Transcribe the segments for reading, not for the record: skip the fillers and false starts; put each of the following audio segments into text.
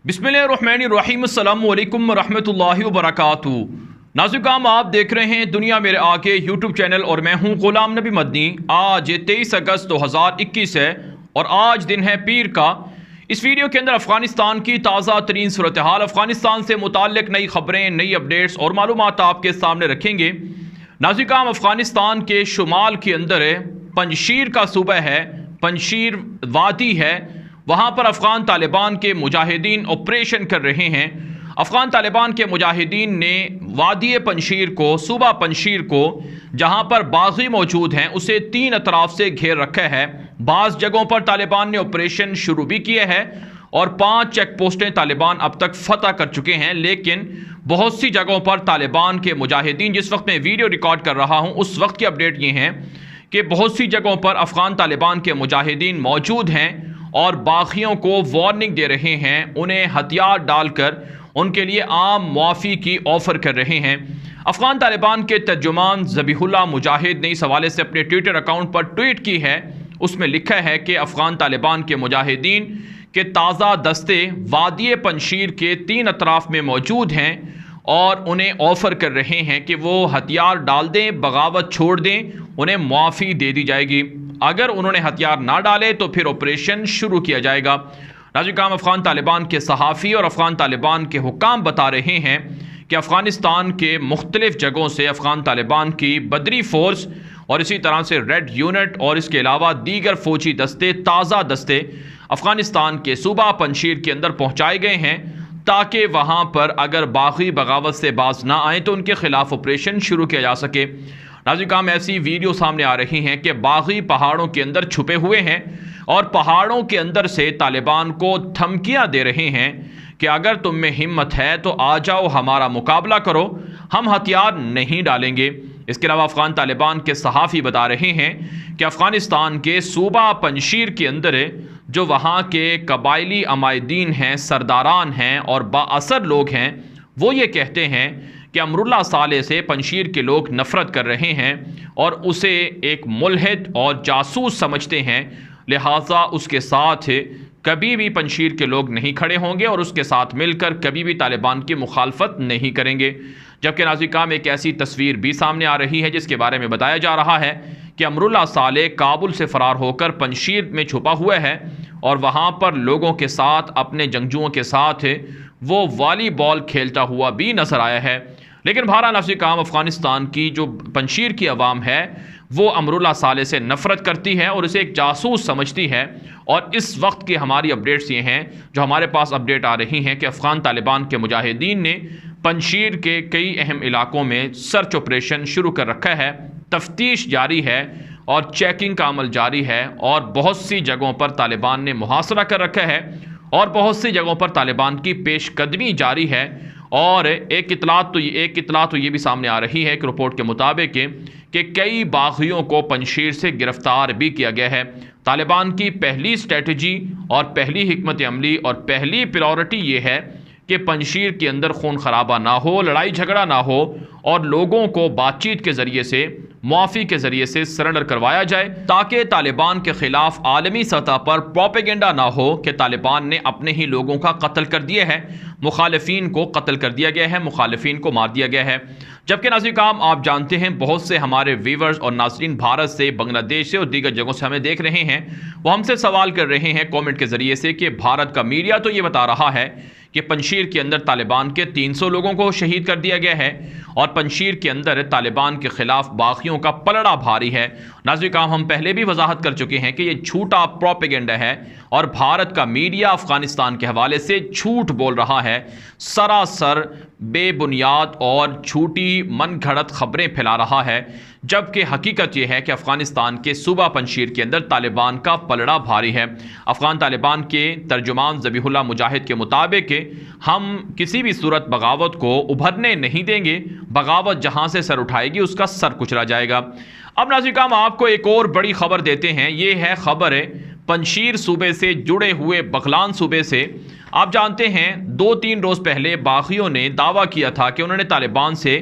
बिस्मिल्लाहिर्रहमानिर्रहीम अस्सलामु अलैकुम रहमतुल्लाहि व बरकातुहू। नाज़िर, आप देख रहे हैं दुनिया मेरे आगे यूट्यूब चैनल और मैं हूं गुलाम नबी मदनी। आज 23 अगस्त 2021 है और आज दिन है पीर का। इस वीडियो के अंदर अफ़गानिस्तान की ताज़ा तरीन सूरत हाल, अफ़गानिस्तान से मुताल्लिक़ नई खबरें, नई अपडेट्स और मालूमात आपके सामने रखेंगे। नाज़िर, अफ़गानिस्तान के शुमाल के अंदर पंजशीर का सूबा है, पंजशीर वादी है। वहाँ पर अफ़गान तालिबान के मुजाहिदीन ऑपरेशन कर रहे हैं। अफ़गान तालिबान के मुजाहिदीन ने वादी पंजशीर को, सूबा पंजशीर को, जहाँ पर बागी मौजूद हैं, उसे तीन अतराफ से घेर रखा है। बाज़ जगहों पर तालिबान ने ऑपरेशन शुरू भी किए हैं और 5 चेक पोस्टें तालिबान अब तक फतह कर चुके हैं। लेकिन बहुत सी जगहों पर तालिबान के मुजाहिदीन, जिस वक्त मैं वीडियो रिकॉर्ड कर रहा हूँ उस वक्त की अपडेट ये हैं कि बहुत सी जगहों पर अफ़गान तालिबान के मुजाहिदीन मौजूद हैं और बागियों को वार्निंग दे रहे हैं, उन्हें हथियार डालकर उनके लिए आम मुआफ़ी की ऑफ़र कर रहे हैं। अफ़गान तालिबान के तर्जुमान ज़बीहुल्लाह मुजाहिद ने इस हवाले से अपने ट्विटर अकाउंट पर ट्वीट की है। उसमें लिखा है कि अफ़गान तालिबान के मुजाहिदीन के ताज़ा दस्ते वादी पंजशीर के 3 अतराफ़ में मौजूद हैं और उन्हें ऑफ़र कर रहे हैं कि वो हथियार डाल दें, बगावत छोड़ दें, उन्हें मुआफ़ी दे दी जाएगी। अगर उन्होंने हथियार ना डाले तो फिर ऑपरेशन शुरू किया जाएगा। नाज़िर, अफ़गान तालिबान के सहाफ़ी और अफ़गान तालिबान के हुक्काम बता रहे हैं कि अफ़गानिस्तान के मुख्तलिफ़ जगहों से अफ़गान तालिबान की बदरी फ़ोर्स और इसी तरह से रेड यूनिट और इसके अलावा दीगर फ़ौजी दस्ते, ताज़ा दस्ते अफ़गानिस्तान के सूबा पंजशीर के अंदर पहुँचाए गए हैं ताकि वहाँ पर अगर बागी बगावत से बाज ना आए तो उनके ख़िलाफ़ ऑपरेशन शुरू किया जा सके। नाज़िर, ऐसी वीडियो सामने आ रही हैं कि बागी पहाड़ों के अंदर छुपे हुए हैं और पहाड़ों के अंदर से तालिबान को धमकियां दे रहे हैं कि अगर तुम में हिम्मत है तो आ जाओ, हमारा मुकाबला करो, हम हथियार नहीं डालेंगे। इसके अलावा अफ़गान तालिबान के सहाफ़ी बता रहे हैं कि अफ़गानिस्तान के सूबा पंजशीर के अंदर जो वहाँ के कबायली अमायदीन हैं, सरदारान हैं और बाअसर लोग हैं, वो ये कहते हैं कि अमरुल्लाह साले से पंजशीर के लोग नफ़रत कर रहे हैं और उसे एक मुल्हिद और जासूस समझते हैं, लिहाजा उसके साथ कभी भी पंजशीर के लोग नहीं खड़े होंगे और उसके साथ मिलकर कभी भी तालिबान की मुखालफत नहीं करेंगे। जबकि नाज़िर, एक ऐसी तस्वीर भी सामने आ रही है जिसके बारे में बताया जा रहा है कि अमरुल्लाह साले काबुल से फ़रार होकर पंजशीर में छुपा हुआ है और वहाँ पर लोगों के साथ, अपने जंगजुओं के साथ वो वॉलीबॉल खेलता हुआ भी नज़र आया है। लेकिन बहरहाल नाज़िर, अफ़गानिस्तान की जो पंजशीर की अवाम है वो अमरुल्लाह साले से नफ़रत करती है और इसे एक जासूस समझती है। और इस वक्त की हमारी अपडेट्स ये हैं, जो हमारे पास अपडेट आ रही हैं कि अफ़गान तालिबान के मुजाहिदीन ने पंजशीर के कई अहम इलाकों में सर्च ऑपरेशन शुरू कर रखा है, तफ्तीश जारी है और चेकिंग का अमल जारी है और बहुत सी जगहों पर तालिबान ने मुहासरा कर रखा है और बहुत सी जगहों पर तालिबान की पेशकदमी जारी है। और एक इतलात तो ये भी सामने आ रही है कि रिपोर्ट के मुताबिक कि कई बागियों को पंजशीर से गिरफ्तार भी किया गया है। तालिबान की पहली स्ट्रेटजी और पहली हिकमत अमली और पहली प्रायोरिटी ये है कि पंजशीर के अंदर खून खराबा ना हो, लड़ाई झगड़ा ना हो और लोगों को बातचीत के ज़रिए से, मुआफ़ी के ज़रिए से सरेंडर करवाया जाए ताकि तालिबान के ख़िलाफ़ आलमी सतह पर प्रोपेगेंडा ना हो कि तालिबान ने अपने ही लोगों का कत्ल कर दिया है, मुखालिफिन को कत्ल कर दिया गया है, मुखालिफिन को मार दिया गया है। जबकि नाज़िर, आप जानते हैं बहुत से हमारे व्यूवर्स और नाज़रीन भारत से, बांग्लादेश से और दीगर जगहों से हमें देख रहे हैं, वो हमसे सवाल कर रहे हैं कमेंट के ज़रिए से कि भारत का मीडिया तो ये बता रहा है कि पंजशीर के अंदर तालिबान के 300 लोगों को शहीद कर दिया गया है और पंजशीर के अंदर तालिबान के ख़िलाफ़ बागियों का पलड़ा भारी है। नाज़िर, हम पहले भी वजाहत कर चुके हैं कि ये झूठा प्रोपेगेंडा है और भारत का मीडिया अफ़गानिस्तान के हवाले से झूठ बोल रहा है, सरासर बेबुनियाद और झूठी मन घड़त खबरें फैला रहा है। जबकि हकीकत यह है कि अफ़गानिस्तान के सूबा पंजशीर के अंदर तालिबान का पलड़ा भारी है। अफ़गान तालिबान के तर्जुमान ज़बीहुल्लाह मुजाहिद के मुताबिक हम किसी भी सूरत बगावत को उभरने नहीं देंगे, बगावत जहाँ से सर उठाएगी उसका सर कुचला जाएगा। अब नाज़िर, आपको एक और बड़ी खबर देते हैं। ये है खबर पंजशीर सूबे से जुड़े हुए बगलान सूबे से। आप जानते हैं 2-3 रोज़ पहले बागियों ने दावा किया था कि उन्होंने तालिबान से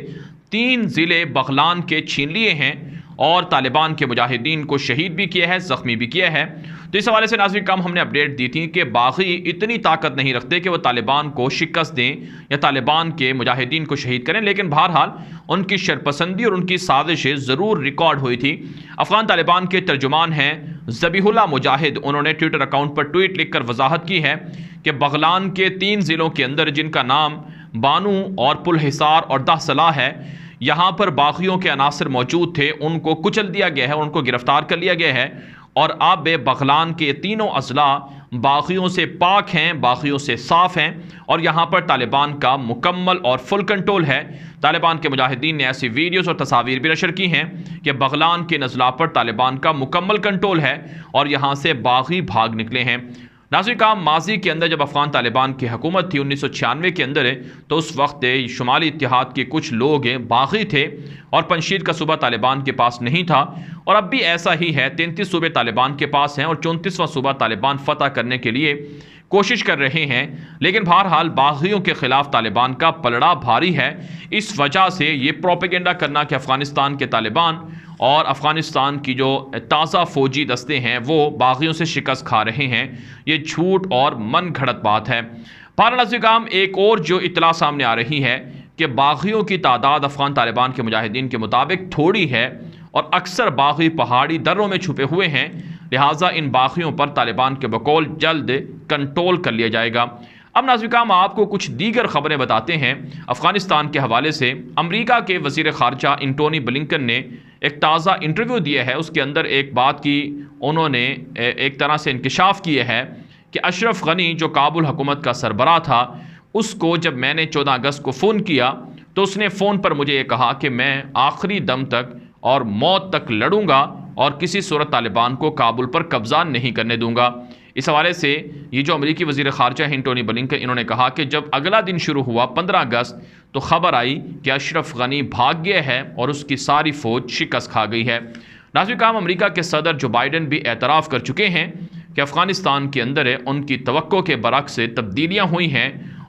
3 ज़िले बगलान के छीन लिए हैं और तालिबान के मुजाहिदीन को शहीद भी किया है, ज़ख्मी भी किया है। तो इस हवाले से नाज़रीन काम हमने अपडेट दी थी कि बागी इतनी ताकत नहीं रखते कि वो तालिबान को शिकस्त दें या तालिबान के मुजाहिदीन को शहीद करें, लेकिन बहरहाल उनकी शरपसंदी और उनकी साजिशें ज़रूर रिकॉर्ड हुई थी। अफगान तालिबान के तर्जुमान हैं ज़बीहुल्लाह मुजाहिद, उन्होंने ट्विटर अकाउंट पर ट्वीट लिखकर वजाहत की है कि बगलान के 3 ज़िलों के अंदर, जिनका नाम बानू और पुल हिसार और दाह सलाह है, यहाँ पर बागियों के अनासर मौजूद थे, उनको कुचल दिया गया है, उनको गिरफ्तार कर लिया गया है और अब बगलान के तीनों अजला बागियों से पाक हैं, बागियों से साफ़ हैं और यहाँ पर तालिबान का मुकम्मल और फुल कंट्रोल है। तालिबान के मुजाहिदीन ने ऐसी वीडियोस और तस्वीर भी नशर की हैं कि बगलान के नज़ला पर तालिबान का मुकम्मल कंट्रोल है और यहाँ से बागी भाग निकले हैं। नाज़रीन काम माजी के अंदर जब अफ़गान तालिबान की हुकूमत थी 1996 के अंदर, तो उस वक्त शुमाली इत्तेहाद के कुछ लोग बागी थे और पंजशीर का सूबा तालिबान के पास नहीं था और अब भी ऐसा ही है। 33 सूबे तालिबान के पास हैं और 34वां सूबा तालिबान फतह करने के लिए कोशिश कर रहे हैं, लेकिन बहरहाल बागियों के ख़िलाफ़ तालिबान का पलड़ा भारी है। इस वजह से ये प्रोपेगेंडा करना कि अफ़गानिस्तान के तालिबान और अफ़गानिस्तान की जो ताज़ा फ़ौजी दस्ते हैं वो बागियों से शिकस्त खा रहे हैं, ये झूठ और मन घड़त बात है। पारानाज़िकाम एक और जो इत्तला सामने आ रही है कि बागियों की तादाद अफ़गान तालिबान के मुजाहिदीन के मुताबिक थोड़ी है और अक्सर बागी पहाड़ी दर्रों में छुपे हुए हैं, लिहाजा इन बागियों पर तालिबान के बकौल जल्द कंट्रोल कर लिया जाएगा। अब नाज़रीन आपको कुछ दीगर खबरें बताते हैं अफ़गानिस्तान के हवाले से। अमरीका के वज़ीर ख़ारजा एंटोनी ब्लिंकन ने एक ताज़ा इंटरव्यू दिया है, उसके अंदर एक बात की उन्होंने एक तरह से इंकिशाफ किया है कि अशरफ गनी जो काबुल हुकूमत का सरबराह था, उसको जब मैंने 14 अगस्त को फ़ोन किया तो उसने फ़ोन पर मुझे ये कहा कि मैं आखिरी दम तक और मौत तक लड़ूंगा और किसी सूरत तालिबान को काबुल पर कब्ज़ा नहीं करने दूंगा। इस हवाले से ये जो अमरीकी वज़ीर ख़ारजा हैं एंटोनी ब्लिंकन, इन्होंने कहा कि जब अगला दिन शुरू हुआ 15 अगस्त तो ख़बर आई कि अशरफ गनी भाग गया है और उसकी सारी फ़ौज शिकस्त खा गई है। नाज़रीन काम अमरीका के सदर जो बाइडन भी एतराफ़ कर चुके हैं कि अफ़गानिस्तान के अंदर उनकी तवक्को के बरक्स तब्दीलियाँ हुई हैं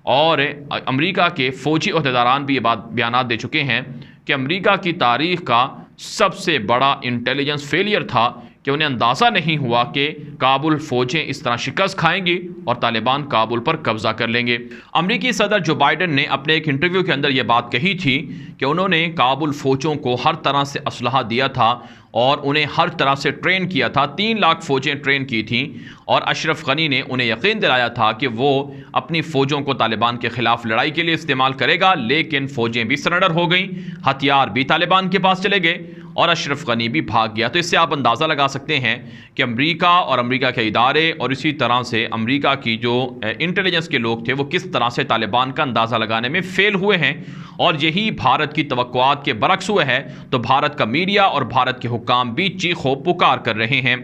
और अमरीका के फ़ौजी अहदेदारान भी ये बात बयान दे चुके हैं कि अमरीका की तारीख़ का सबसे बड़ा इंटेलिजेंस फेलियर था कि उन्हें अंदाज़ा नहीं हुआ कि काबुल फ़ौजें इस तरह शिकस्त खाएंगी और तालिबान काबुल पर कब्ज़ा कर लेंगे। अमरीकी सदर जो बाइडन ने अपने एक इंटरव्यू के अंदर ये बात कही थी कि उन्होंने काबुल फ़ौजों को हर तरह से असलहा दिया था और उन्हें हर तरह से ट्रेन किया था। 3 लाख फ़ौजें ट्रेन की थी और अशरफ गनी ने उन्हें यकीन दिलाया था कि वो अपनी फ़ौजों को तालिबान के ख़िलाफ़ लड़ाई के लिए इस्तेमाल करेगा, लेकिन फ़ौजें भी सरेंडर हो गई, हथियार भी तालिबान के पास चले गए और अशरफ गनी भी भाग गया। तो इससे आप अंदाज़ा लगा सकते हैं कि अमरीका और अमरीका के इदारे और इसी तरह से अमरीका की जो इंटेलिजेंस के लोग थे वो किस तरह से तालिबान का अंदाज़ा लगाने में फ़ेल हुए हैं और यही भारत की तवक्कुआत के बरक्स हुए है। तो भारत का मीडिया और भारत के हुक्काम भी चीखो पुकार कर रहे हैं।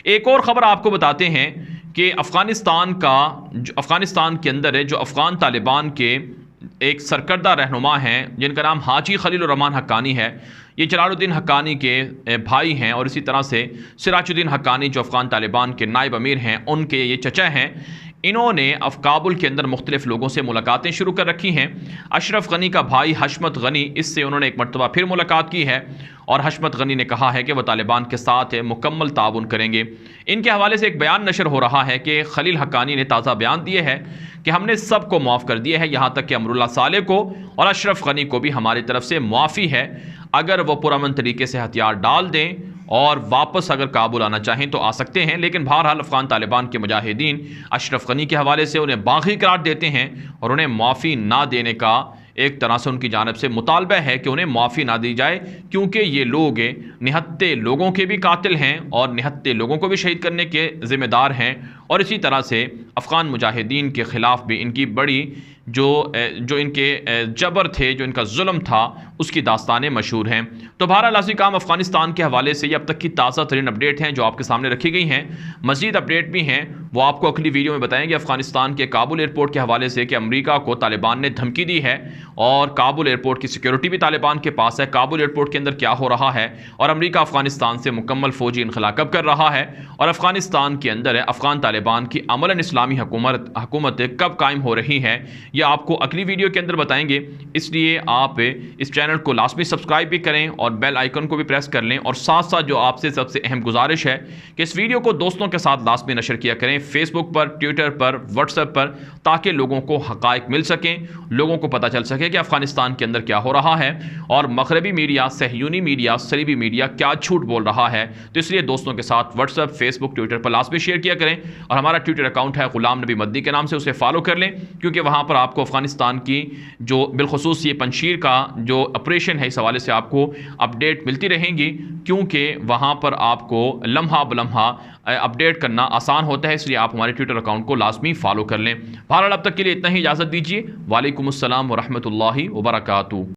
एक और ख़बर आपको बताते हैं कि अफ़गानिस्तान के अंदर है जो अफ़गान तालिबान के एक सरकर्दा रहनुमा हैं जिनका नाम हाजी खलील रहमान हक्कानी है। ये जलालुद्दीन हक्कानी के भाई हैं और इसी तरह से सिराजुद्दीन हक्कानी जो अफ़गान तालिबान के नायब अमीर हैं उनके ये चचा हैं। इन्होंने काबुल के अंदर मुख्तलिफ़ लोगों से मुलाकातें शुरू कर रखी हैं। अशरफ गनी का भाई हशमत गनी, इससे उन्होंने एक मरतबा फिर मुलाकात की है और हशमत गनी ने कहा है कि वह तालिबान के साथ मुकम्मल ताउन करेंगे। इनके हवाले से एक बयान नशर हो रहा है कि खलील हक्कानी ने ताज़ा बयान दिए है कि हमने सबको माफ़ कर दिया है, यहाँ तक कि अमरुल्लाह साले को और अशरफ गनी को भी हमारी तरफ से मुआफ़ी है। अगर वो पुरअमन तरीके से हथियार डाल दें और वापस अगर काबुल आना चाहें तो आ सकते हैं, लेकिन बहरहाल अफ़गान तालिबान के मुजाहिदीन अशरफ गनी के हवाले से उन्हें बागी करार देते हैं और उन्हें माफ़ी ना देने का एक तरह से उनकी जानिब से मुतालबा है कि उन्हें माफ़ी ना दी जाए, क्योंकि ये लोग निहत्ते लोगों के भी कातिल हैं और निहत्ते लोगों को भी शहीद करने के ज़िम्मेदार हैं। और इसी तरह से अफ़गान मुजाहिदीन के ख़िलाफ़ भी इनकी बड़ी जो इनके जबर थे, जो इनका जुल्म था, उसकी दास्तानें मशहूर हैं। तो बहरहाल लाज़मी काम अफ़गानिस्तान के हवाले से ये अब तक की ताज़ा तरीन अपडेट हैं जो आपके सामने रखी गई हैं। मज़ीद अपडेट भी हैं, वो आपको अगली वीडियो में बताएंगे। अफ़गानिस्तान के काबुल एयरपोर्ट के हवाले से कि अमरीका को तालिबान ने धमकी दी है और काबुल एयरपोर्ट की सिक्योरिटी भी तालिबान के पास है। काबुल एयरपोर्ट के अंदर क्या हो रहा है और अमरीका अफ़गानिस्तान से मुकम्मल फ़ौजी इनखला कब कर रहा है और अफ़गानिस्तान के अंदर अफ़गान तालिबान तालिबान की अमलन इस्लामी हुकूमत कब कायम हो रही है, यह आपको अगली वीडियो के अंदर बताएंगे। इसलिए आप इस चैनल को लाजमी सब्सक्राइब भी करें और बेल आइकन को भी प्रेस कर लें। और साथ साथ जो आपसे सबसे अहम गुजारिश है कि इस वीडियो को दोस्तों के साथ लाजमी नशर किया करें, फेसबुक पर, ट्विटर पर, व्हाट्सएप पर, ताकि लोगों को हक़ाइक़ मिल सकें, लोगों को पता चल सके कि अफ़गानिस्तान के अंदर क्या हो रहा है और मग़रबी मीडिया, सहयूनी मीडिया, सलीबी मीडिया क्या झूठ बोल रहा है। तो इसलिए दोस्तों के साथ व्हाट्सएप, फेसबुक, ट्विटर पर लाजमी शेयर किया करें। और हमारा ट्विटर अकाउंट है ग़ुलाम नबी मदनी के नाम से, उसे फॉलो कर लें, क्योंकि वहाँ पर आपको अफ़गानिस्तान की जो बिलखुसूस ये पंशीर का जो ऑपरेशन है, इस हवाले से आपको अपडेट मिलती रहेंगी, क्योंकि वहाँ पर आपको लम्हा बलम्हा अपडेट करना आसान होता है। इसलिए आप हमारे ट्विटर अकाउंट को लाजमी फॉलो कर लें। बहरहाल अब तक के लिए इतना ही, इजाज़त दीजिए। वालेकुम अस्सलाम व रहमतुल्लाहि व बरकातुहू।